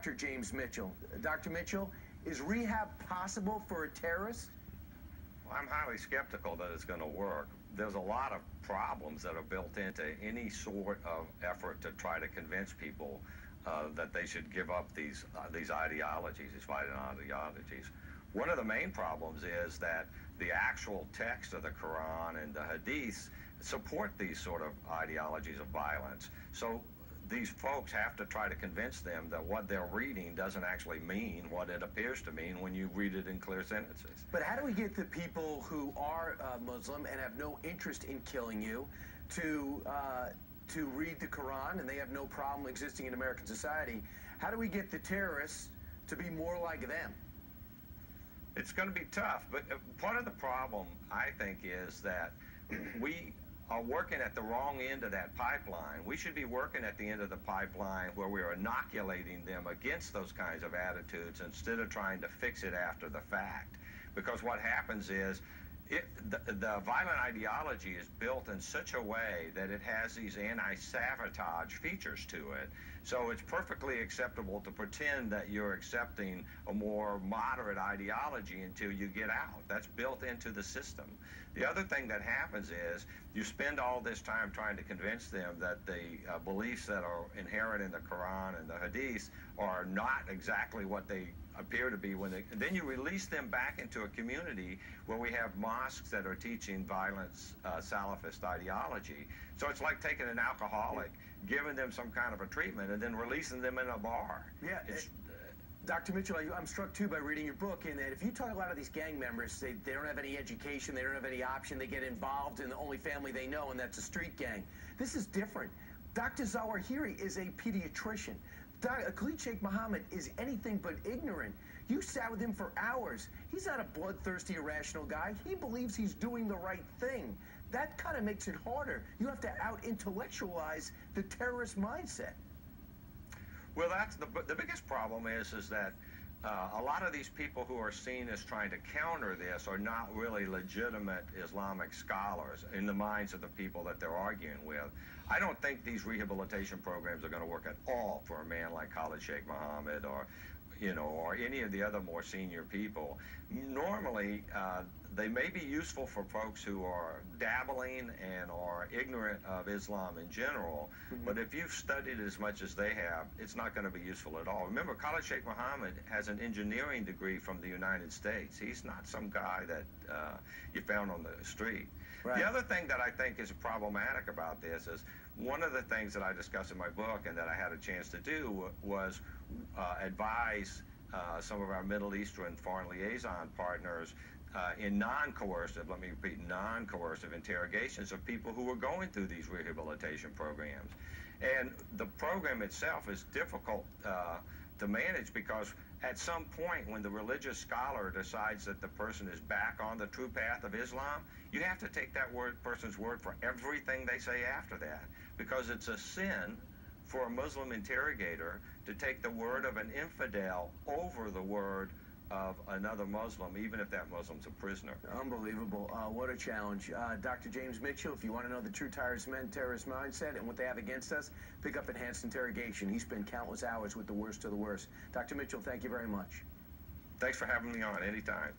Dr. James Mitchell. Dr. Mitchell, is rehab possible for a terrorist? Well, I'm highly skeptical that it's going to work. There's a lot of problems that are built into any sort of effort to try to convince people that they should give up these ideologies, these violent ideologies. One of the main problems is that the actual text of the Quran and the Hadiths support these sort of ideologies of violence. So these folks have to try to convince them that what they're reading doesn't actually mean what it appears to mean when you read it in clear sentences. But how do we get the people who are Muslim and have no interest in killing you to read the Quran, and they have no problem existing in American society? How do we get the terrorists to be more like them? It's going to be tough, but part of the problem, I think, is that we are working at the wrong end of that pipeline. We should be working at the end of the pipeline where we're inoculating them against those kinds of attitudes instead of trying to fix it after the fact. Because what happens is the violent ideology is built in such a way that it has these anti-sabotage features to it. So it's perfectly acceptable to pretend that you're accepting a more moderate ideology until you get out. That's built into the system. The other thing that happens is you spend all this time trying to convince them that the beliefs that are inherent in the Quran and the Hadiths are not exactly what they appear to be when they, and then you release them back into a community where we have mosques that are teaching violent Salafist ideology. So it's like taking an alcoholic, giving them some kind of a treatment, and then releasing them in a bar. Yeah. Dr. Mitchell, I'm struck too by reading your book in that if you talk a lot of these gang members, they don't have any education, they don't have any option, they get involved in the only family they know, and that's a street gang. This is different. Dr. Zawahiri is a pediatrician. Khalid Sheikh Mohammed is anything but ignorant. You sat with him for hours. He's not a bloodthirsty, irrational guy. He believes he's doing the right thing. That kind of makes it harder. You have to out-intellectualize the terrorist mindset. Well, that's the biggest problem is that a lot of these people who are seen as trying to counter this are not really legitimate Islamic scholars in the minds of the people that they're arguing with. I don't think these rehabilitation programs are going to work at all for a man like Khalid Sheikh Mohammed or any of the other more senior people. Normally, they may be useful for folks who are dabbling and are ignorant of Islam in general, but if you've studied as much as they have, it's not going to be useful at all. Remember, Khalid Sheikh Mohammed has an engineering degree from the United States. He's not some guy that you found on the street. Right. The other thing that I think is problematic about this is one of the things that I discuss in my book and that I had a chance to do was advise some of our Middle Eastern foreign liaison partners in non-coercive, let me repeat, non-coercive interrogations of people who were going through these rehabilitation programs. And the program itself is difficult to manage because at some point when the religious scholar decides that the person is back on the true path of Islam, you have to take that person's word for everything they say after that, because it's a sin for a Muslim interrogator to take the word of an infidel over the word of another Muslim, even if that Muslim's a prisoner. Unbelievable. What a challenge. Dr. James Mitchell, if you want to know the true terrorist mindset and what they have against us, pick up Enhanced Interrogation. He spent countless hours with the worst of the worst. Dr. Mitchell, thank you very much. Thanks for having me on anytime.